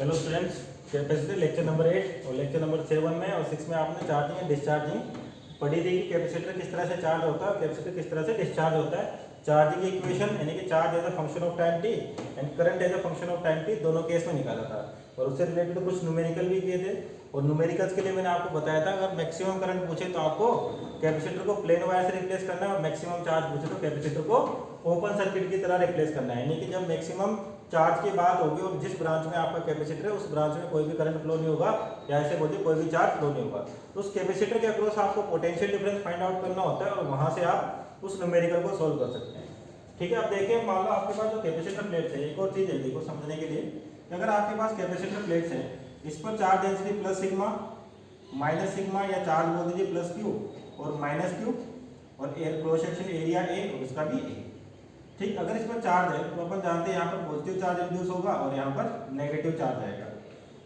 Hello students, capacitor lecture number 8 और lecture number 7 में और 6 में आपने चार्जिंग एंड डिस्चार्जिंग पढ़ी थी कि कैपेसिटर किस तरह से चार्ज होता है और कैपेसिटर किस तरह से डिस्चार्ज होता है। चार्जिंग की इक्वेशन यानी कि charge as a function of time T and current as a function of time T दोनों केस में निकाला था और उससे रिलेटेड कुछ न्यूमेरिकल भी किए थे। और न्यूमेरिकल्स के लिए मैंने आपको बताया था अगर मैक्सिमम करंट पूछे तो आपको कैपेसिटर को प्लेन वायर से रिप्लेस करना है और मैक्सिमम चार्ज पूछे तो कैपेसिटर को ओपन सर्किट की तरह रिप्लेस करना है। यानी कि जब मैक्सिमम चार्ज की बात होगी और जिस ब्रांच में आपका कैपेसिटर है उस ब्रांच में कोई भी करंट फ्लो नहीं होगा या ऐसे बोलते कोई भी चार्ज फ्लो नहीं होगा, तो उस कैपेसिटर के अक्रॉस आपको पोटेंशियल डिफरेंस फाइंड आउट करना होता है और वहां से आप उस न्यूमेरिकल को सोल्व कर सकते हैं। ठीक है, अब देखिए मान लो आपके पास जो कैपेसिटर प्लेट्स है, एक और चीज है देखो समझने के लिए कि अगर आपके पास कैपेसिटर प्लेट्स है इस पर charge density plus sigma minus sigma या चार्ज बोल दीजिए प्लस क्यू और माइनस क्यू और air cross section area A और इसका भी ए। ठीक, अगर इस पर चार्ज है तो अपन जानते हैं यहाँ पर पॉजिटिव चार्ज इंड्यूस होगा और यहाँ पर नेगेटिव चार्ज आएगा।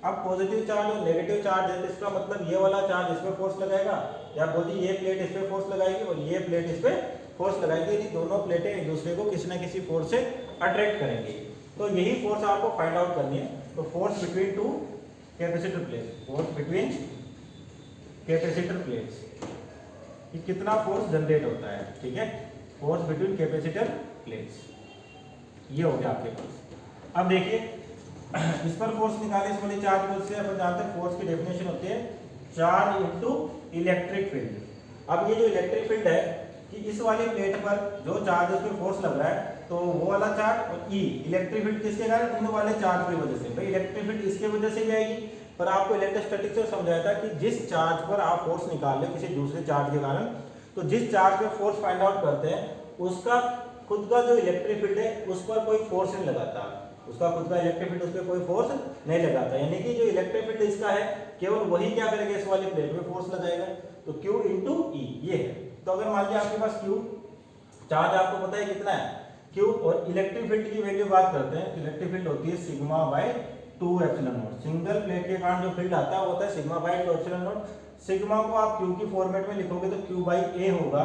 अब पॉजिटिव चार्ज और नेगेटिव चार्ज है तो इसका मतलब ये वाला चार्ज इस पर फोर्स लगाएगा या बोलिए ये प्लेट इस पर फोर्स लगाएगी और ये प्लेट इस पर फोर्स लगाएगी, यदि दोनों प्लेटें एक दूसरे को किसी न किसी फोर्स से अट्रैक्ट करेंगी। तो यही फोर्स आपको फाइंड आउट करनी है। तो force between two capacitor plates, force between capacitor plates कि कितना फोर्स जनरेट होता है। ठीक है, फोर्स बिटवीन कैपेसिटर प्लेट्स ये हो गया आपके पास। अब देखिए इस पर फोर्स निकाले इस वाली चार्ज बल से अपन जानते हैं फोर्स की डेफिनेशन होती है चार्ज इनटू इलेक्ट्रिक फील्ड। अब ये जो इलेक्ट्रिक फील्ड है कि इस वाली प्लेट पर जो चार्ज उस पर फोर्स लग रहा है तो वो वाला चार्ज और ई इलेक्ट्रिक फील्ड किसके कारण, इन वाले चार्ज की वजह से। भाई इलेक्ट्रिक फील्ड इसके वजह से भी आएगी, पर आपको इलेक्ट्रोस्टैटिक्स से समझाया था कि जिस चार्ज पर आप फोर्स निकाल रहे हो किसी दूसरे चार्ज के कारण, तो जिस चार्ज पे फोर्स फाइंड आउट करते हैं उसका खुद का जो इलेक्ट्रिक फील्ड है उस पर कोई फोर्स नहीं लगाता, उसका खुद का इलेक्ट्रिक फील्ड उस पर कोई फोर्स नहीं लगाता। यानी कि जो इलेक्ट्रिक फील्ड इसका है केवल वही क्या करेगा, इस वाली प्लेट में फोर्स लगाएगा। तो Q इंटू ई ये है। तो अगर मान लिया आपके पास Q चार्ज आपको पता है कितना है Q और इलेक्ट्रिक फील्ड की वैल्यू बात करते हैं, इलेक्ट्रिक फील्ड होती है sigma bye 2 epsilon not. Single plate के कारण जो फील्ड आता है वो होता है sigma bye 2 epsilon naught. Sigma को आप Q की फॉर्मेट में लिखोगे तो Q बाई A होगा,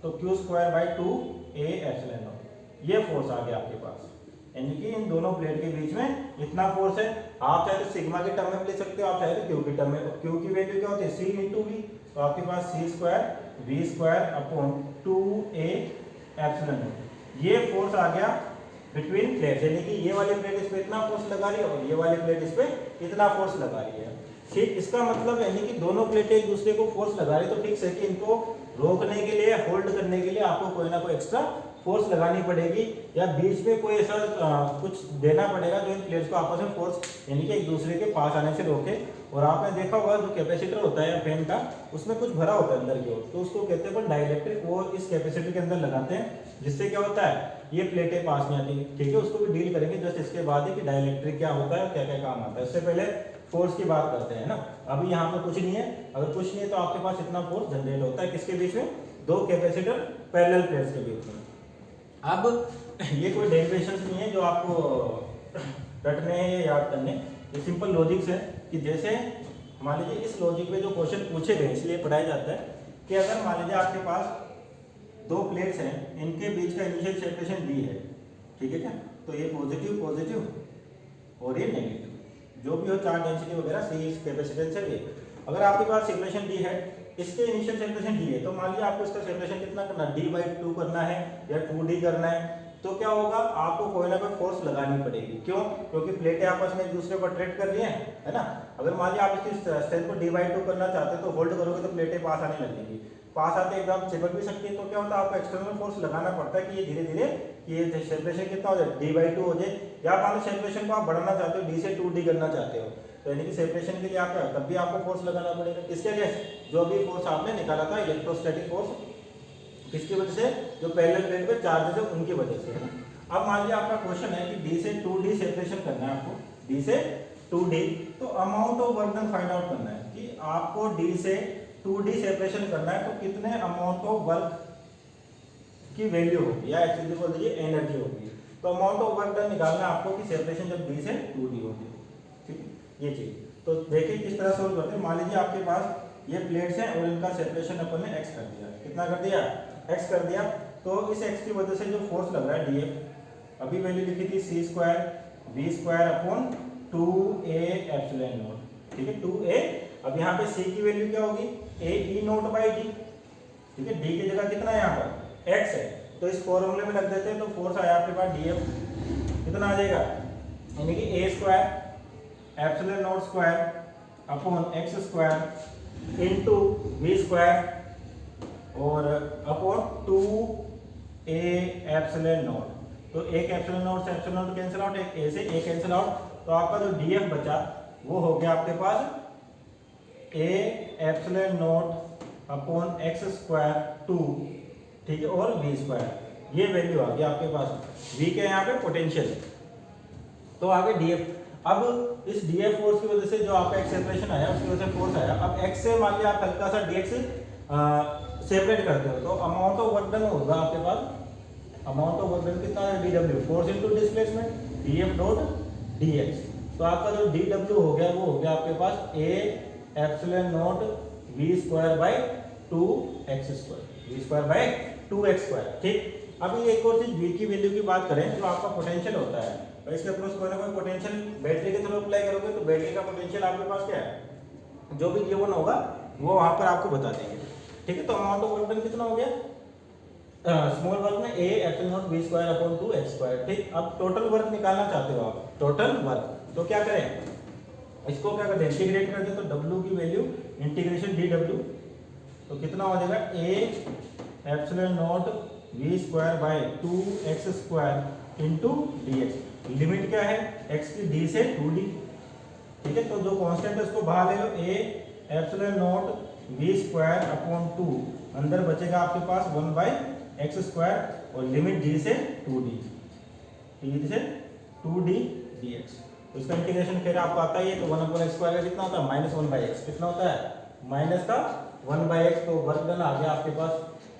तो Q square by 2 A epsilon not. ये फोर्स आ गया आपके पास, यानी कि इन दोनों प्लेट के बीच में इतना फोर्स है। आप चाहे तो सिग्मा के टर्म में ले सकते हो, आप चाहे तो Q की टर्म में। Q की वैल्यू क्या होती है C इंटू V, तो आपके पास C square V square upon 2A epsilon not. ये फोर्स आ गया बिटवीन प्लेट्स, यानी कि ये वाली प्लेट इस पे इतना फोर्स लगा रही है और ये वाली प्लेट इस पे इतना फोर्स लगा रही है। ठीक, इसका मतलब यानी कि दोनों प्लेटें एक दूसरे को फोर्स लगा रही है, तो फिक्स है कि इनको रोकने के लिए होल्ड करने के लिए आपको कोई ना कोई एक्स्ट्रा फोर्स लगानी पड़ेगी या बीच में कोई ऐसा कुछ देना पड़ेगा जो इन प्लेट्स को आपस में फोर्स यानी कि एक दूसरे के पास आने से रोके। और आपने देखा होगा जो कैपेसिटर होता है फैन का उसमें कुछ भरा होता है अंदर की ओर, तो उसको कहते हैं डाइलेक्ट्रिक। वो इस कैपेसिटर के अंदर लगाते हैं जिससे क्या होता है ये प्लेटें पास नहीं आती। ठीक है, उसको भी डील करेंगे जस्ट इसके बाद ही कि डाइलेक्ट्रिक क्या होता है क्या क्या काम आता है। इससे पहले फोर्स की बात करते हैं ना। अभी यहाँ पर कुछ नहीं है, अगर कुछ नहीं है तो आपके पास इतना फोर्स जनरेट होता है किसके बीच में, दो कैपेसिटर पैरेलल प्लेट्स के बीच में। अब ये कोई डेरिवेशंस नहीं है जो आपको रटने हैं या याद करने, ये सिंपल लॉजिक्स है कि जैसे मान लीजिए इस लॉजिक में जो क्वेश्चन पूछे गए इसलिए पढ़ाया जाता है कि अगर मान लीजिए आपके पास दो प्लेट्स हैं, इनके बीच का इनिशियल सेपरेशन D है। ठीक है क्या, तो ये पॉजिटिव पॉजिटिव और ये नेगेटिव जो भी हो चार्ज डेंसिटी वगैरह सी इस कैपेसिटेंस है ये। अगर आपके पास सेपरेशन D है, इसके इनिशियल सेपरेशन D है, तो मान लीजिए आपको इसका सेपरेशन कितना करना है, D/2 करना है या 2D करना है, तो क्या होगा आपको कोई ना कोई फोर्स लगानी पड़ेगी। क्यों, क्योंकि प्लेटें आपस में एक दूसरे को अट्रैक्ट कर रही हैं, है ना। अगर मान लीजिए आप इसकी स्ट्रेंथ को D/2 करना चाहते हैं तो होल्ड करोगे तो प्लेटें पास आने लगेंगी, पास आते एकदम चिपक भी सकती है। तो क्या होता है आपको एक्सटर्नल फोर्स लगाना पड़ता है कि ये धीरे धीरे ये सेपरेशन कितना हो जाए D/2 हो जाए। या मान लो सेपरेशन को आप बढ़ाना चाहते हो D से 2D करना चाहते हो, तो यानी कि सेपरेशन के लिए आप तब भी आपको फोर्स लगाना पड़ेगा। किसके लिए, जो भी फोर्स आपने निकाला था इलेक्ट्रोस्टैटिक फोर्स, किसकी वजह से, जो पैरेलल प्लेट पे चार्जेस है उनकी वजह से, है ना। अब मान लीजिए आपका क्वेश्चन है कि D से 2D सेपरेशन करना है आपको, D से 2D, तो amount of work done find out करना है कि आपको D से 2D सेपरेशन करना है तो कितने अमाउंट ऑफ वर्क की वैल्यू होगी या एक्चुअली बोल दीजिए एनर्जी होगी। तो अमाउंट ऑफ वर्क डन निकालना है आपको कि सेपरेशन जब D से 2D होगी। ठीक है, ये चीज तो देखिए किस तरह सोल्व करते हैं। मान लीजिए आपके पास ये प्लेट्स हैं और इनका सेपरेशन अपन ने x कर दिया, कितना कर दिया, x कर दिया। तो इस x की वजह से जो फोर्स लग रहा है DF, अभी वैल्यू लिखी थी C square V square upon 2a epsilon not, ठीक है 2a। अब यहाँ पे c की वैल्यू क्या होगी, a e not by d, ठीक है d की जगह कितना है यहाँ पर x है, तो इस फॉर्मूले में रख देते हैं, तो फोर्स आया आपके पास df कितना आ जाएगा, यानी कि a square epsilon not square upon x square into v square और अपॉन 2a एप्सिलॉन नॉट। तो एक एप्सिलॉन नॉट से एप्सिलॉन नॉट कैंसिल आउट, एक a से a कैंसिल आउट, तो आपका जो df बचा वो हो गया आपके पास a epsilon not upon x square 2, ठीक है, और v स्क्वायर। ये वैल्यू आ गई आपके पास, v के यहाँ पे पोटेंशियल। तो आगे df, अब इस df फोर्स की वजह से जो आपका एक्सेलरेशन आया उसकी वजह से फोर्स आया। अब x से मान लिया आप हल्का सा dx सेपरेट करते हो, तो अमाउंट ऑफ वर्क डन होगा आपके पास, अमाउंट ऑफ वर्क डन कितना है, dw, force into displacement, df dot dx। तो आपका जो dw हो गया वो हो गया आपके पास a epsilon naught v square bye 2x square, v square bye 2x square, ठीक। अब ये एक और चीज v की वैल्यू की बात करें, जो आपका पोटेंशियल होता है, और इसके अप्रोच कोई ना कोई पोटेंशियल बैटरी के थ्रू अप्लाई करोगे, तो बैटरी का पोटेंशियल आपके पास क्या है, जो भी गिवन होगा वो वहां पर आपको बता देंगे, ठीक है। तो अमाउंट ऑफ वर्क डन कितना हो गया, स्मॉल वर्क में a epsilon naught v square upon 2x square, ठीक। अब टोटल वर्क निकालना चाहते हो आप, टोटल वर्क, तो क्या करें, इसको क्या करते हैं, इंटीग्रेट कर दें, तो w की वैल्यू इंटीग्रेशन dw, तो कितना हो जाएगा a epsilon naught v square bye 2x square into dx। Limit क्या है, x की d से 2d, ठीक है। तो जो कांस्टेंट है उसको बाहर ले लो, a epsilon naught v square upon 2, अंदर बचेगा आपके पास 1 बाय x स्क्वायर और लिमिट d से 2d, d से 2d dx। तो इसका इंटीग्रेशन फिर आपको आता ही है, तो 1 अपॉन x स्क्वायर का कितना होता है, माइनस 1 बाय x, कितना होता है, माइनस का 1 बाय x। तो वर्क डन आ गया आपके पास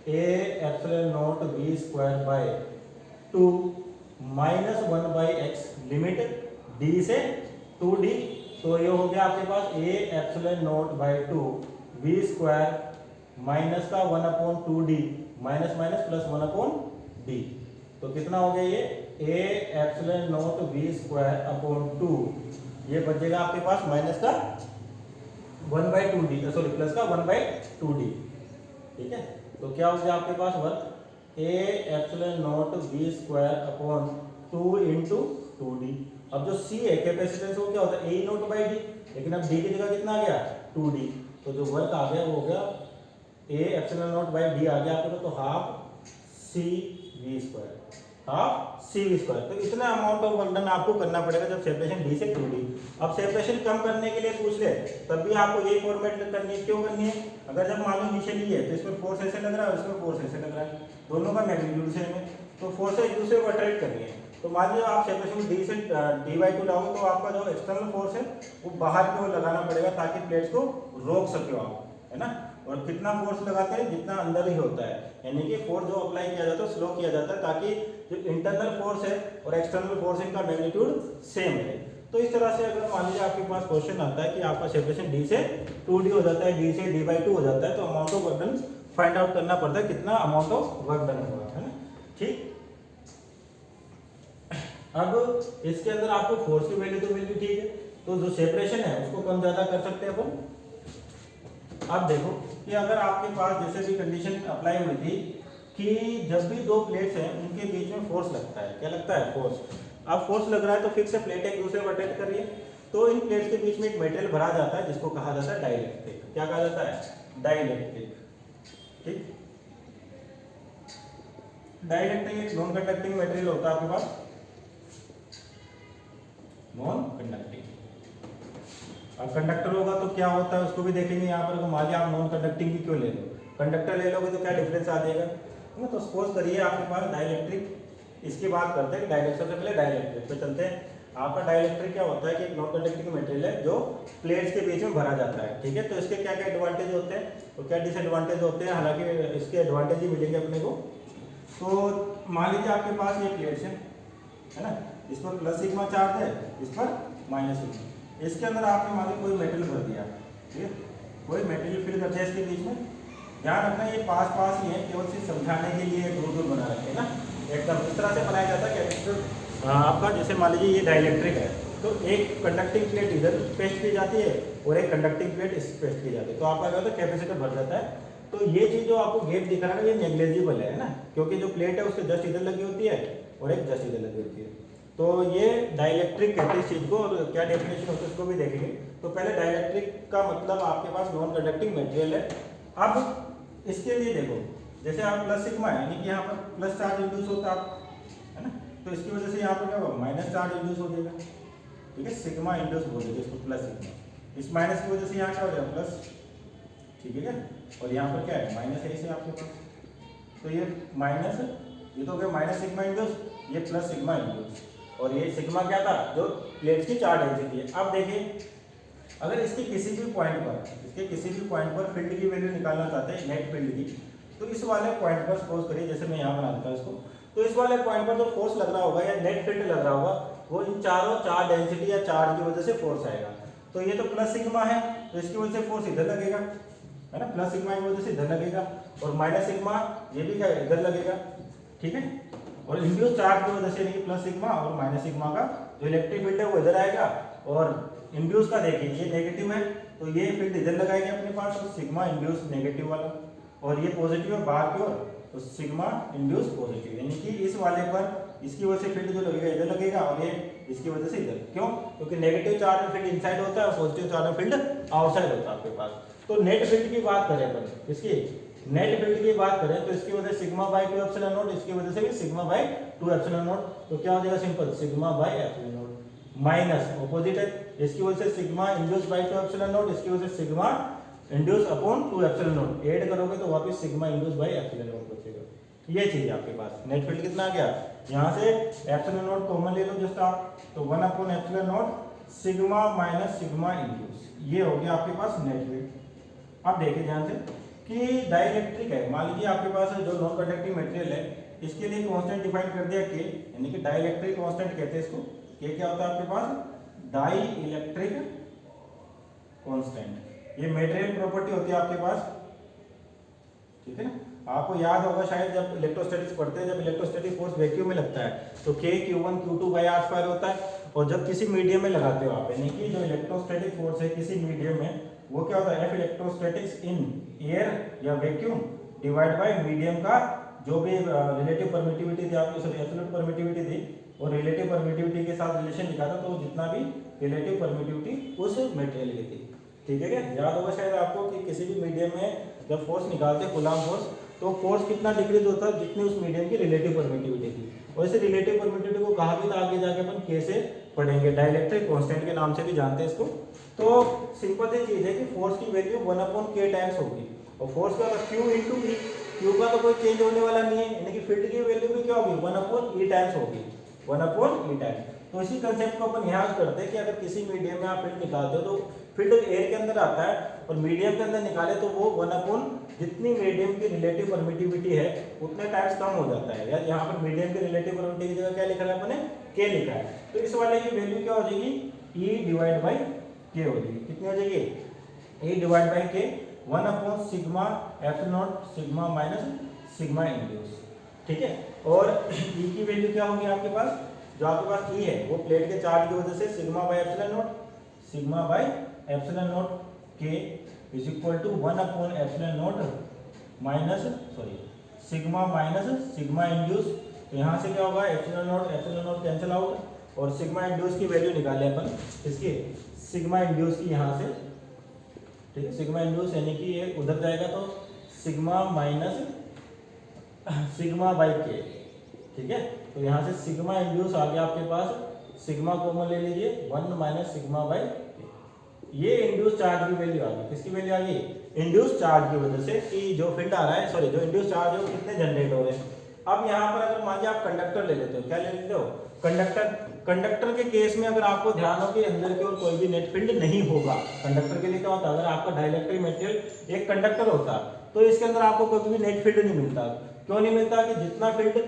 a epsilon naught v square by 2 minus 1 by x, limit d से 2d। तो ये हो गया आपके पास a epsilon naught by 2 v square minus का 1 upon 2d, minus minus plus 1 upon d। तो कितना हो गया ये a epsilon naught v square upon 2, ये बचेगा आपके पास माइनस का 1 बाय 2d, सॉरी प्लस का 1 बाय 2d, ठीक है। तो क्या हो गया आपके पास work a epsilon naught v square upon 2 into 2d। अब जो c है कैपेसिटेंस, वो क्या होता है a नॉट बाई d, लेकिन अब d की जगह कितना आ गया 2d, तो जो वर्क आ गया वो हो गया a epsilon not by d आ गया आपको, तो half c v square, half c v square. तो इतना अमाउंट ऑफ वर्क डन आपको करना पड़ेगा जब सेपरेशन d से 2d। अब सेपरेशन कम करने के लिए पूछ ले, तब भी आपको यही फॉर्मेट करनी है, क्यों करनी है, अगर जब मान लो इनिशियली है तो इसमें फोर्स ऐसे लग रहा है और इसमें फोर्स ऐसे लग रहा है, दोनों का मैग्नीट्यूड सेम है, तो फोर्स एक दूसरे को अट्रैक्ट करनी है। तो मान लीजिए आप सेपरेशन d से d/2 लाओगे, तो आपका जो एक्सटर्नल फोर्स है वो बाहर की ओर लगाना पड़ेगा ताकि प्लेट्स को रोक सके आप, है ना। और कितना फोर्स लगाते हैं, जितना अंदर ही होता है, यानी कि फोर्स जो अप्लाई किया जाता है स्लो किया जाता है, ताकि जो इंटरनल फोर्स है और एक्सटर्नल फोर्स इनका मैग्नीट्यूड सेम है। तो इस तरह से अगर मान लीजिए आपके पास क्वेश्चन आता है कि आपका सेपरेशन d से 2d हो जाता है, d से d/2 हो जाता है, तो amount of work done find out करना पड़ता है, कितना अमाउंट ऑफ वर्क डन हुआ है ना, ठीक। अब इसके अंदर आपको फोर्स की वैल्यू तो मिल गई, ठीक है, तो जो सेपरेशन है उसको कम ज्यादा कर सकते हैं अपन। अब देखो कि अगर आपके पास जैसे भी कंडीशन अप्लाई हुई थी कि जब भी दो प्लेट्स हैं उनके बीच में फोर्स लगता है, क्या लगता है, फोर्स। अब फोर्स लग रहा है तो फिक्स है, प्लेट एक दूसरे को अट्रैक्ट कर रही है, तो इन प्लेट्स के बीच में एक मेटेरियल भरा जाता है जिसको कहा जाता है डाइलेक्ट्रिक। क्या कहा जाता है, डाइलेक्ट्रिक, ठीक। डाइलेक्ट्रिक एक नॉन कंडक्टिंग मटेरियल होता है आपके पास, नॉन कंडक्टिंग। अब कंडक्टर होगा तो क्या होता है उसको भी देखेंगे यहाँ पर। मान लिया आप नॉन कंडक्टिंग भी क्यों ले लो, कंडक्टर ले लोगे तो क्या डिफरेंस आ जाएगा ना। तो सपोज करिए आपके पास डाइलेक्ट्रिक, इसकी बात करते हैं डाइलेक्ट्रिक से पहले डाइलेक्ट्रिक पे चलते हैं। आपका डाइलेक्ट्रिक क्या होता है कि एक नॉन कंडक्टिंग मटेरियल है जो प्लेट्स के बीच में भरा जाता है, ठीक है। तो इसके क्या क्या एडवांटेज होते हैं और क्या डिसएडवांटेज होते हैं, हालांकि इसके एडवांटेज ही मिलेंगे अपने को। तो मान लीजिए आपके पास ये प्लेट्स है ना, इस पर प्लस सिग्मा चार्ज है, इस पर माइनस सिग्मा। इसके अंदर आपने मान लीजिए कोई मेटल भर दिया, ठीक है, कोई मेटेरियल फिल कर दिया इसके बीच में। ध्यान रखना ये पास पास ही है, केवल सिर्फ समझाने के लिए दूर दूर बना रखे ना, एकदम इस तरह से बनाया जाता है कि आपका जैसे मान लीजिए ये डाइलेक्ट्रिक है, तो एक कंडक्टिंग प्लेट इधर पेस्ट की जाती है और एक कंडक्टिंग प्लेट इस पेस्ट की जाती है, तो आपका क्या होता है कैपेसिटर भर जाता है। तो ये चीज़ जो आपको गैप दिख रहा है ये नेग्लेजिबल है ना, क्योंकि जो प्लेट है उसके जस्ट इधर लगी होती है और एक जस्ट इधर लगी होती है। तो ये डाइलेक्ट्रिक कहते हैं इस चीज़ को, और क्या डेफिनेशन होता है उसको भी देखेंगे। तो पहले डाइलेक्ट्रिक का मतलब आपके पास नॉन कंडक्टिंग मटेरियल है। अब इसके लिए देखो, जैसे आप प्लस सिग्मा है यानी कि यहाँ पर प्लस चार्ज इंड्यूस होता है ना, तो इसकी वजह से यहाँ पर क्या होगा माइनस चार्ज इंड्यूस हो जाएगा, ठीक है, सिग्मा इंड्यूस बोलेंगे इसको प्लस सिग्मा। इस माइनस की वजह से यहाँ क्या हो जाएगा प्लस, ठीक है क्या, और यहाँ पर क्या है माइनस है इसे आपके पास, तो ये माइनस, ये तो हो गया माइनस सिग्मा इंड्यूस, ये प्लस सिग्मा इंड्यूस, और ये सिग्मा क्या था जो प्लेट की चार्ज डेंसिटी है। अब देखिए अगर इसके किसी भी पॉइंट पर फील्ड की वैल्यू निकालना चाहते हैं नेट फील्ड की, तो इस वाले पॉइंट पर सपोज करिए, जैसे मैं यहाँ बना देता हूँ इसको, तो इस वाले पॉइंट पर जो फोर्स लग रहा होगा या नेट फील्ड लग रहा होगा वो इन चारों चार्ज डेंसिटी या चार्ज की वजह से फोर्स आएगा। तो ये तो प्लस सिग्मा है तो इसकी वजह से फोर्स इधर लगेगा, है ना, प्लस सिग्मा की वजह से इधर लगेगा, और माइनस सिग्मा ये भी क्या इधर लगेगा, ठीक है, और इंड्यूस चार्ज की वजह से यानी कि प्लस सिग्मा और माइनस सिग्मा का जो इलेक्ट्रिक फील्ड है वो इधर आएगा, और इंड्यूस का देखिए ये नेगेटिव है तो ये फील्ड इधर लगाएंगे अपने पास, तो सिग्मा इंड्यूस नेगेटिव वाला, और ये पॉजिटिव है बाहर की ओर तो सिग्मा इंड्यूस पॉजिटिव, यानी कि इस वाले पर इसकी वजह से फील्ड जो लगेगा इधर लगेगा और ये इसकी वजह से इधर। क्यों? क्योंकि नेगेटिव चार्ज में फील्ड इनसाइड होता है और पॉजिटिव चार्ज में फील्ड आउटसाइड होता है आपके पास। तो नेट फील्ड की बात करें अपन, इसकी नेट फील्ड की बात करें तो इसकी वजह से सिग्मा बाय 2 एप्सिलॉन नॉट, इसकी वजह से भी सिग्मा बाय 2 एप्सिलॉन नॉट, तो क्या हो जाएगा simple sigma by epsilon naught minus opposite है, इसकी वजह से sigma induce by 2 epsilon naught, इसकी वजह से sigma induce upon 2 epsilon naught, add करोगे तो वापस sigma induce by epsilon naught बचेगा। ये चीज है आपके पास। नेट फील्ड कितना आ गया, यहाँ से एप्सिलॉन नॉट कॉमन ले लो जस्ट आप, तो 1 upon epsilon naught sigma minus sigma induce, ये हो गया आपके पास नेट फील्ड। अब देखिए ध्यान से कि डाइलेक्ट्रिक है, मान लीजिए आपके पास जो नॉन कंडक्टिंग मटेरियल है इसके लिए कांस्टेंट डिफाइन कर दिया के, यानी कि डाइलेक्ट्रिक कांस्टेंट कहते हैं इसको। के क्या होता है आपके पास डाई इलेक्ट्रिक कांस्टेंट, ये मटेरियल प्रॉपर्टी होती है आपके पास, ठीक है ना। आपको याद होगा शायद जब इलेक्ट्रोस्टैटिक्स पढ़ते हैं, जब इलेक्ट्रोस्टैटिक फोर्स वैक्यूम में लगता है तो K Q1 Q2 bye R square होता है, और जब किसी मीडियम में लगाते हो आप, यानी कि जो इलेक्ट्रोस्टैटिक फोर्स है किसी मीडियम में वो क्या होता है F इलेक्ट्रोस्टैटिक्स इन एयर या वैक्यूम डिवाइड बाय मीडियम का जो भी रिलेटिव परमिटिविटी थी आपकी, सॉरी एब्सोल्यूट परमिटिविटी थी, और रिलेटिव परमिटिविटी के साथ रिलेशन निकाला तो जितना भी रिलेटिव परमिटिविटी उस मटेरियल की थी, ठीक है क्या। याद होगा शायद आपको कि किसी भी मीडियम में जब फोर्स निकालते हैं कूलॉम फोर्स, तो फोर्स कितना डिक्रीज होता है जितनी उस मीडियम की रिलेटिव परमिटिविटी थी, और इसे रिलेटिव परमिटिविटी को कहा भी था आगे जाके अपन के से पढ़ेंगे, डाइलेक्ट्रिक कांस्टेंट के नाम से भी जानते हैं इसको। तो सिंपल सी चीज है कि फोर्स की वैल्यू 1/k टाइम्स होगी, और फोर्स का Q इंटू E, Q का तो कोई चेंज होने वाला नहीं है, यानी कि फील्ड की वैल्यू भी क्या होगी 1/E टाइम्स होगी, 1/E टाइम्स। तो इसी कंसेप्ट को अपन यहाँ करते हैं कि अगर किसी मीडियम में आप फील्ड निकालते हो तो फील्ड एयर के अंदर आता है और मीडियम के अंदर निकाले तो वो 1/, जितनी मीडियम की रिलेटिव परमिटिविटी है उतने टाइम्स कम हो जाता है। यार यहाँ पर मीडियम की रिलेटिव परमिटिविटी की जगह क्या लिखा है अपने K लिखा है, तो इस वाले की वैल्यू क्या हो जाएगी E डिवाइड बाई K हो जाएगी। कितनी हो जाएगी E divide by K 1/, sigma epsilon naught sigma minus sigma induce, ठीक है। और E की वैल्यू क्या होगी आपके पास, जो आपके पास E है वो प्लेट के चार्ज की वजह से sigma by epsilon naught, sigma by epsilon naught K is equal to 1/, epsilon naught minus sorry sigma minus sigma induce. तो यहाँ से क्या होगा एप्सिलॉन नॉट कैंसिल आउट, और सिग्मा इंड्यूस की वैल्यू निकाले अपन इसकी सिग्मा इंड्यूस की यहाँ से, ठीक है, सिग्मा इंड्यूस यानी कि ये उधर जाएगा तो sigma minus sigma by K, ठीक है। तो यहाँ से सिग्मा इंड्यूस आ गया आपके पास, सिग्मा कॉमन ले लीजिए 1 माइनस सिग्मा बाई K, ये इंड्यूस चार्ज की वैल्यू आ गई। किसकी वैल्यू आ गई इंड्यूस चार्ज की वजह से कि जो फील्ड आ रहा है, सॉरी जो इंड्यूस चार्ज है वो कितने जनरेट हो रहे हैं। अब यहाँ पर अगर मान लीजिए आप कंडक्टर ले लेते हो, क्या ले लेते हो कंडक्टर के केस में अगर आपको ध्यान हो कि अंदर की ओर कोई भी नेट फील्ड नहीं होगा। कंडक्टर के लिए क्या होता है, अगर आपका डाइलेक्ट्रिक मटेरियल एक कंडक्टर होता तो इसके अंदर आपको कोई भी नेट फील्ड नहीं मिलता। क्यों नहीं मिलता कि जितना फील्ड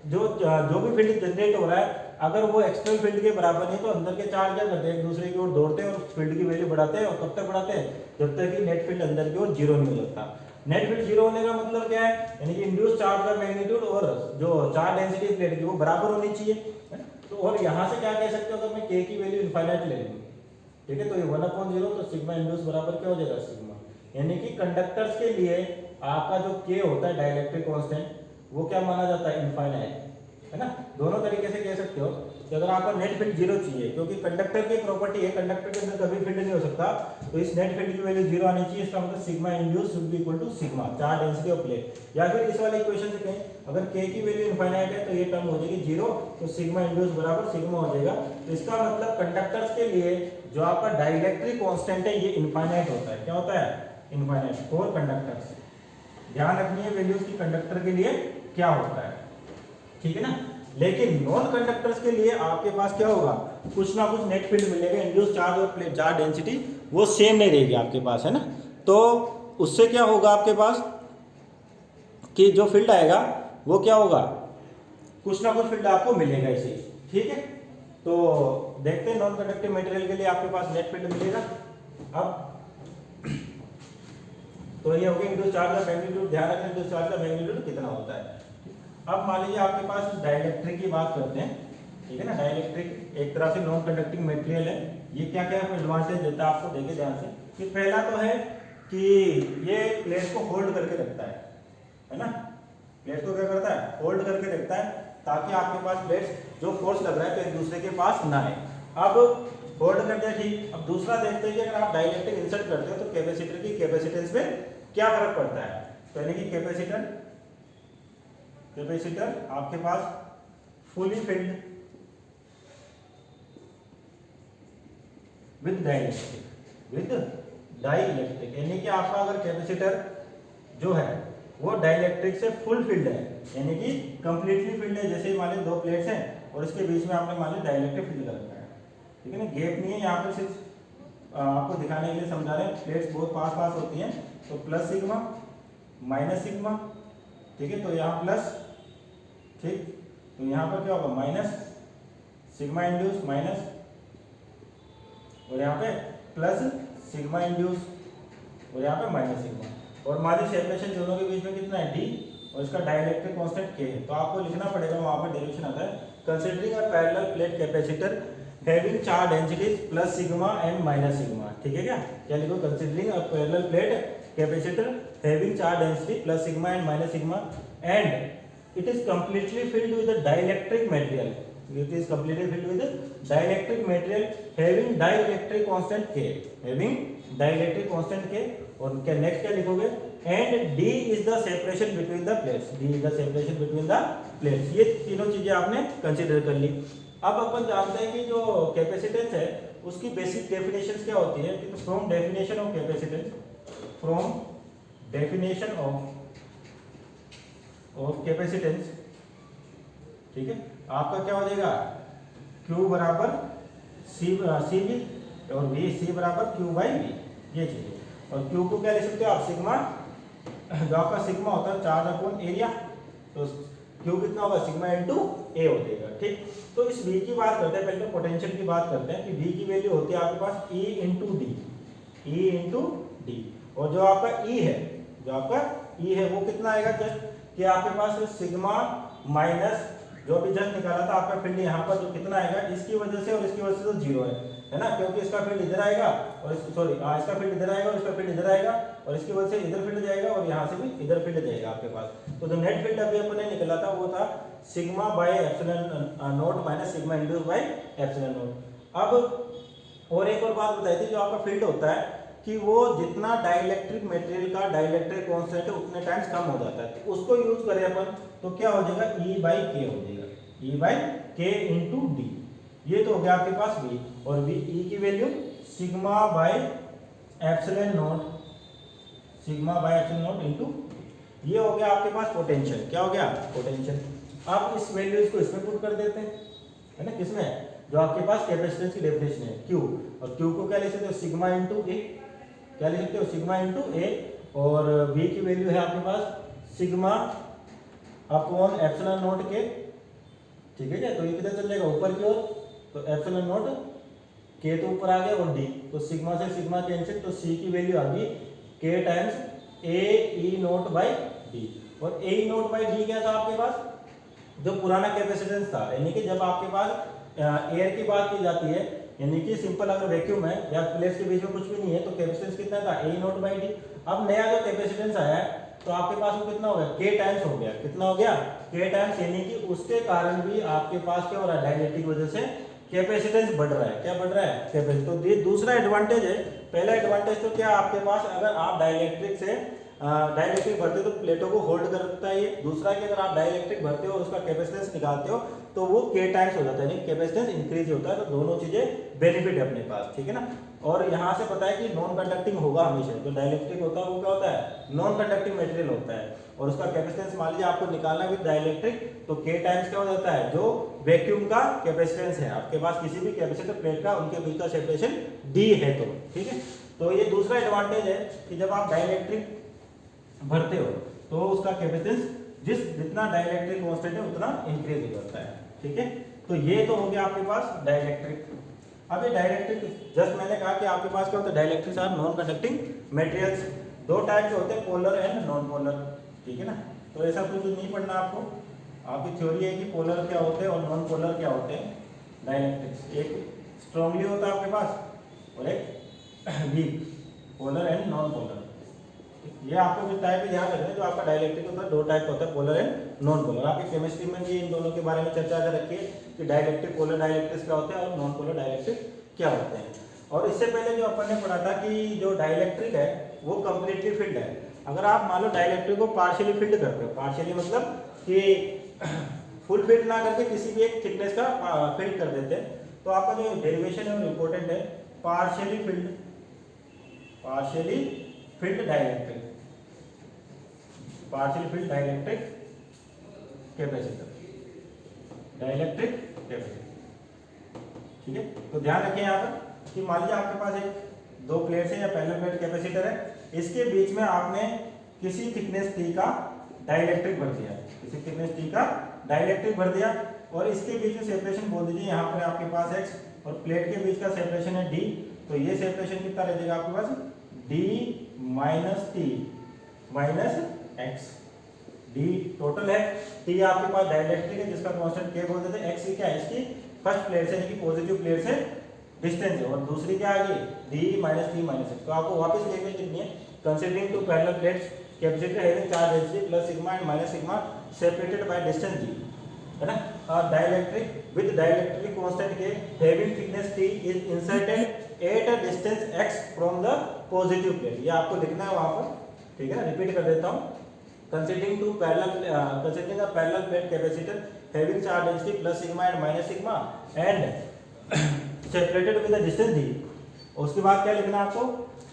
जो भी फील्ड जनरेट हो रहा है अगर वो एक्सटर्नल फील्ड के बराबर नहीं तो अंदर के चार्ज क्या करते हैं एक दूसरे की ओर दौड़ते हैं और फील्ड की वैल्यू बढ़ाते हैं। और कब तक बढ़ाते हैं, जब तक कि नेट फील्ड अंदर की ओर जीरो नहीं हो जाता। नेट फील्ड जीरो होने का मतलब क्या है, यानी कि इंड्यूस चार्ज का मैग्नीट्यूड और जो चार्ज डेंसिटी प्लेट की वो बराबर होनी चाहिए। तो और यहाँ से क्या कह सकते हो, अगर मैं के की वैल्यू इनफाइनाइट ले लूँ, ठीक है, तो ये 1/0 तो सिग्मा इंड्यूस बराबर क्या हो जाएगा सिग्मा, यानी कि कंडक्टर्स के लिए आपका जो के होता है डाइलेक्ट्रिक कांस्टेंट वो क्या माना जाता है इनफाइनाइट, है ना। दोनों तरीके से कह सकते हो कि अगर आपको नेट फील्ड 0 चाहिए, क्योंकि कंडक्टर की प्रॉपर्टी है कंडक्टर के अंदर कभी फील्ड नहीं हो सकता, तो इस नेट फील्ड की वैल्यू 0 आनी चाहिए। इसका मतलब sigma induce should be equal to sigma charge density of plate. या फिर इस वाले इक्वेशन से कहें अगर के की वैल्यू इनफाइनाइट है तो ये टर्म हो जाएगी 0, तो सिग्मा इंड्यूस बराबर सिग्मा हो जाएगा। तो इसका मतलब कंडक्टर्स के लिए जो आपका डाइलेक्ट्रिक कांस्टेंट है ये इनफाइनाइट होता है। क्या होता है इनफाइनाइट फॉर कंडक्टर्स। ध्यान रखनी है वैल्यूज की कंडक्टर के लिए क्या होता है, ठीक है ना। लेकिन नॉन कंडक्टर्स के लिए आपके पास क्या होगा, कुछ ना कुछ नेट फील्ड मिलेगा, इंड्यूस चार्ज और प्लेट चार्ज डेंसिटी वो सेम नहीं रहेगी आपके पास, है ना। तो उससे क्या होगा आपके पास कि जो फील्ड आएगा वो क्या होगा, कुछ ना कुछ फील्ड आपको मिलेगा इसे, ठीक है। तो देखते हैं नॉन कंडक्टिव मटेरियल के लिए आपके पास नेट फील्ड मिलेगा। अब तो ये हो गया इंड्यूस चार्ज का मैग्नीट्यूड। ध्यान रखना इंड्यूस चार्ज का मैग्नीट्यूड कितना होता है। अब मान लीजिए आपके पास डाइलेक्ट्रिक की बात करते हैं, ठीक है ना। डाइलेक्ट्रिक एक तरह से नॉन कंडक्टिंग मटेरियल है। ये क्या क्या एडवांटेज देता है आपको, देखिए ध्यान से। कि पहला तो है कि ये प्लेट को होल्ड करके रखता है ना। प्लेट को क्या करता है, होल्ड करके रखता है, ताकि आपके पास प्लेट जो फोर्स लग रहा है तो एक दूसरे के पास ना आए। अब होल्ड करते हैं, ठीक। अब दूसरा देखते हैं कि अगर आप डाइलेक्ट्रिक इंसर्ट करते हो तो कैपेसिटर की कैपेसिटेंस में क्या फर्क पड़ता है। तो यानी कि कैपेसिटर आपके पास फुली फिल्ड विद डाइलेक्ट्रिक, यानी कि आपका अगर कैपेसिटर जो है वो डाइलेक्ट्रिक से फुल फील्ड है, यानी कि कंप्लीटली फील्ड है। जैसे मान लीजिए दो प्लेट्स हैं और इसके बीच में आपने मान लीजिए डाइलेक्ट्रिक फील्ड कर रखा है, ठीक है ना। गैप नहीं है यहाँ पे, सिर्फ आपको दिखाने के लिए समझा रहे हैं। प्लेट्स बहुत पास पास होती हैं, तो प्लस सिग्मा माइनस सिग्मा, ठीक है। तो यहाँ प्लस, ठीक, तो यहाँ पर क्या होगा माइनस सिग्मा इंड्यूस माइनस, और यहाँ पे प्लस सिग्मा इंड्यूस, और यहाँ पे माइनस सिग्मा। और मान लीजिए सेपरेशन दोनों के बीच में कितना है d, और इसका डाइलेक्ट्रिक कांस्टेंट k है। तो आपको लिखना पड़ेगा, वहाँ पर डेरिवेशन आता है considering a parallel plate capacitor having charge densities plus sigma and minus sigma, ठीक है। क्या लिखो, considering a parallel plate capacitor having charge density plus sigma and minus sigma and it is completely filled with the dielectric material. It is completely filled with dielectric material having dielectric constant K, having dielectric constant K। और क्या next क्या लिखोगे, and D is the separation between the plates, D is the separation between the plates। ये तीनों चीजें आपने consider कर ली। अब अपन जानते हैं कि जो कैपेसिटेंस है उसकी बेसिक डेफिनेशन क्या होती है। From definition of capacitance, from definition of capacitance, ठीक है, आपका क्या हो जाएगा Q बराबर सी बी और V C बराबर Q बाई वी, ये चीज़। और Q को क्या लिख सकते हो आप, सिग्मा, जो आपका सिग्मा होता है चार्ज अपॉन एरिया, तो Q कितना होगा सिग्मा इंटू ए हो जाएगा, ठीक। तो इस V की बात करते हैं, पहले पोटेंशियल की बात करते हैं कि V की वैल्यू होती है आपके पास E इंटू डी, और जो आपका E है, जो आपका E है वो कितना आएगा, जस्ट कि आपके पास सिग्मा माइनस जो अभी जस्ट निकाला था आपका फील्ड यहाँ पर जो कितना आएगा, इसकी वजह से और इसकी वजह से तो जीरो है ना, क्योंकि इसका फील्ड इधर आएगा और इसका फील्ड इधर आएगा और इसका फील्ड इधर आएगा, और इसकी वजह से इधर फील्ड जाएगा और यहाँ से भी इधर फील्ड जाएगा आपके पास। तो जो नेट फील्ड अभी अपने निकला था वो था sigma by epsilon naught minus sigma induce by epsilon not. अब और एक और बात बताई थी, जो आपका फील्ड होता है कि वो जितना डाइलेक्ट्रिक मटेरियल का डाइलेक्ट्रिक कांस्टेंट है उतने टाइम्स कम हो जाता है, तो उसको यूज करें अपन तो क्या हो जाएगा E बाई के हो जाएगा, E बाई के इंटू डी। ये तो हो गया आपके पास V, और V E की value sigma by epsilon not into, ये हो गया आपके पास पोटेंशियल। क्या हो गया पोटेंशियल। आप इस वैल्यूज को इसमें पुट कर देते हैं, है ना, किसमें, जो आपके पास कैपेसिटेंस की डेफिनेशन है Q, और Q को क्या लिख सकते हो सिग्मा इंटू ए, क्या लिख सकते हो सिग्मा इंटू ए, और V की वैल्यू है आपके पास सिग्मा अपॉन एप्सिलॉन नॉट के, ठीक है क्या। तो ये किधर चल जाएगा ऊपर की ओर, तो एप्सिलॉन नॉट के तो ऊपर आ गया और डी, तो सिग्मा से सिग्मा कैंसिल, तो C की वैल्यू आ गई K times A E not by D. और ए ई नॉट बाई डी क्या था आपके पास, जो पुराना कैपेसिटेंस था, यानी कि जब आपके पास एयर की बात की जाती है, यानी कि सिंपल अगर वैक्यूम है या प्लेट्स के बीच में कुछ भी नहीं है तो कैपेसिटेंस कितना था, ए नॉट बाई डी। अब नया जो कैपेसिटेंस आया है तो आपके पास वो कितना हो गया, के टाइम्स हो गया। कितना हो गया, के टाइम्स, यानी कि उसके कारण भी आपके पास क्या हो रहा है, डाइलेक्ट्रिक वजह से कैपेसिटेंस बढ़ रहा है। क्या बढ़ रहा है, कैपेसिटेंस। तो ये दूसरा एडवांटेज है। पहला एडवांटेज तो क्या आपके पास, अगर आप डाइलेक्ट्रिक से डाइलेक्ट्रिक भरते हो तो प्लेटों को होल्ड करता है ये। दूसरा कि अगर आप डाइलेक्ट्रिक भरते हो और उसका कैपेसिटेंस निकालते हो तो वो के टाइम्स हो जाता है, यानी कैपेसिटेंस इंक्रीज होता है। तो दोनों चीजें बेनिफिट है अपने पास, ठीक है ना। और यहाँ से पता है कि नॉन कंडक्टिंग होगा हमेशा। जो डाइलेक्ट्रिक होता है वो क्या होता है, नॉन कंडक्टिंग मटेरियल होता है। और उसका कैपेसिटेंस मान लीजिए आपको निकालना विद डाइलेक्ट्रिक, तो के टाइम्स क्या हो जाता है, जो वैक्यूम का कैपेसिटेंस है आपके पास किसी भी कैपेसिटर प्लेट का, उनके बीच का सेपरेशन डी है। तो ठीक है, तो ये दूसरा एडवांटेज है कि जब आप डाइलेक्ट्रिक भरते हो तो उसका कैपेसिटेंस जितना डाइलेक्ट्रिक कांस्टेंट है उतना इंक्रीज हो जाता है, ठीक है। तो ये तो हो गया आपके पास डाइलेक्ट्रिक। अब ये डाइलेक्ट्रिक, जस्ट मैंने कहा कि आपके पास क्या होता है, dielectrics are non conducting materials. दो टाइप के होते हैं, पोलर एंड नॉन पोलर, ठीक है ना। तो ऐसा कुछ नहीं पढ़ना आपको, आपकी थ्योरी है कि पोलर क्या होते हैं और नॉन पोलर क्या होते हैं डाइलेक्ट्रिक्स। एक स्ट्रांगली होता है आपके पास और एक वीक, पोलर एंड नॉन पोलर। ये आपको जो टाइप ध्यान रखना है, जो आपका डाइलेक्ट्रिक होता है दो टाइप होता है, पोलर एंड नॉन पोलर। आपकी केमिस्ट्री में भी इन दोनों के बारे में चर्चा कर रखी है कि डाइलेक्ट्रिक, पोलर डाइलेक्ट्रिक्स क्या होते हैं और नॉन पोलर डाइलेक्ट्रिक क्या होते हैं। और इससे पहले जो अपन ने पढ़ा था कि जो डाइलेक्ट्रिक है वो कंप्लीटली फिल्ड है। अगर आप मान लो डाइलेक्ट्रिक को पार्शियली फिल्ड करते हो, पार्शियली मतलब कि फुल फिल्ड ना करके किसी भी एक थिकनेस का फिल्ड कर देते हैं, तो आपका जो डेरिवेशन है वो इंपॉर्टेंट है, partially field, partially field dielectric, partially field dielectric capacitor, dielectric capacitor, ठीक है। तो ध्यान रखें यहाँ पर कि मान लीजिए आपके पास एक दो प्लेट्स है या पैरेलल प्लेट कैपेसिटर है, इसके बीच में आपने किसी थिकनेस टी का डाइलेक्ट्रिक भर दिया, किसी थिकनेस टी का डाइलेक्ट्रिक भर दिया, और इसके बीच में सेपरेशन बोल दीजिए यहाँ पर आपके पास x, और प्लेट के बीच का सेपरेशन है d। तो ये सेपरेशन कितना रह जाएगा आपके पास, d minus T minus x. d total है, t आपके पास डाइलेक्ट्रिक है जिसका कांस्टेंट k बोल देते हैं, x क्या है, इसकी फर्स्ट प्लेट से, यानी कि पॉजिटिव प्लेट से डिस्टेंस है, और दूसरी क्या आ गई, d minus T minus X. तो आपको वापस लिखने लिखनी है, considering two parallel plates capacitor having charge density plus sigma and minus sigma separated by distance d, है ना। Dielectric with dielectric constant k having thickness t is inserted at a distance x from the positive plate. ये आपको लिखना है वहां पर, ठीक है। रिपीट कर देता हूं, considering a parallel plate capacitor having charge density plus sigma and minus sigma and separated with a distance d। उसके बाद क्या लिखना है आपको,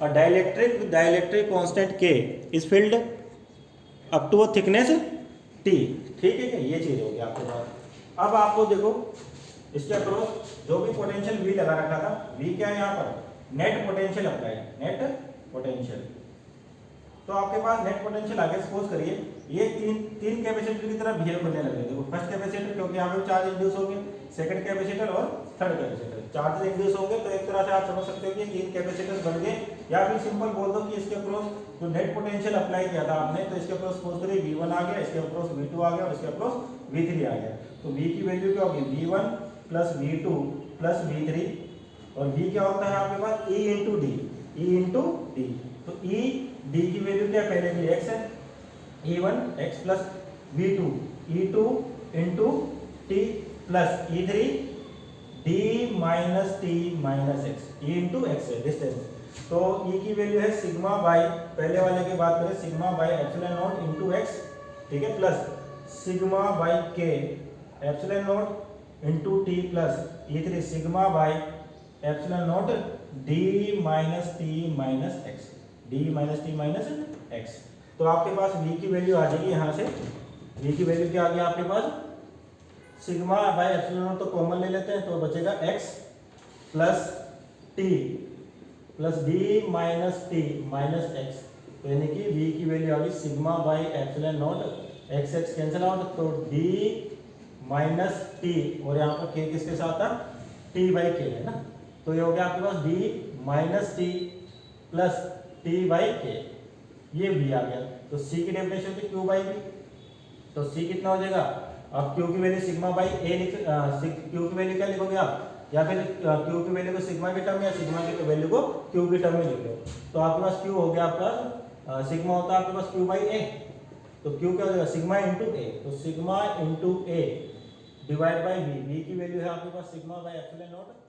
a dielectric with dielectric constant k is filled up to a thickness t, ठीक है क्या, ये चीज होगी आपके पास। अब आपको देखो इसके अक्रॉस जो भी पोटेंशियल v लगा रखा था, v क्या है यहाँ पर, net potential apply, net potential. तो आपके पास नेट पोटेंशियल आगे सपोज करिए ये तीन कैपेसिटर की तरह बिहेव करने लगे। देखो फर्स्ट कैपेसिटर क्योंकि यहाँ पे चार्ज इंड्यूस होंगे, सेकंड कैपेसिटर और थर्ड कैपेसिटर चार्ज इंड्यूस होंगे, तो एक तरह से आप समझ सकते हो कि तीन कैपेसिटर्स बन गए। या फिर सिंपल बोल दो कि इसके अक्रॉस जो नेट पोटेंशियल अप्लाई किया था आपने, तो इसके अक्रॉस सपोज करिए V1 आ गया, इसके अक्रॉस V2 आ गया और इसके अक्रॉस V3 आ गया। तो V की वैल्यू क्या होगी, V1 plus V2 plus V3, और V क्या होता है आपके पास, E into D, E into D. तो E d की वैल्यू क्या पहले की x है, E1 x plus V2 E2 into T plus E3 d minus T minus x, E into x है डिस्टेंस। तो E की वैल्यू है सिग्मा बाई, पहले वाले की बात करें, sigma by epsilon not into x, ठीक है, प्लस सिग्मा बाई के epsilon not into T plus E3 sigma by epsilon not d minus T minus x, d minus T minus X. तो आपके पास v की वैल्यू आ जाएगी यहाँ से, v की वैल्यू क्या आ गया आपके पास, सिग्मा बाई एप्सिलॉन नॉट तो कॉमन ले लेते हैं, तो बचेगा x plus T plus d minus T minus X. तो यानी कि v की वैल्यू आ गई sigma by epsilon not, x x cancel out, तो d माइनस टी, और यहाँ पर k किसके साथ था, t बाई k है ना। तो ये हो गया आपके पास d minus T plus T by के, ये v आ गया। तो c की डेफिनेशन थी q बाई v, तो c कितना हो जाएगा, अब क्यू की value sigma by A Q की वैल्यू क्या लिखोगे आप, या फिर क्यू की वैल्यू को सिग्मा की टर्म या सिग्मा की वैल्यू को क्यू की टर्म में लिख लो। तो आपके पास क्यू हो गया आपका सिग्मा होता है आपके पास क्यू बाई ए, तो क्यू क्या हो जाएगा सिग्मा इंटू ए, तो sigma into A divide by V, V की वैल्यू है आपके पास सिग्मा बाई एप्सिलॉन नॉट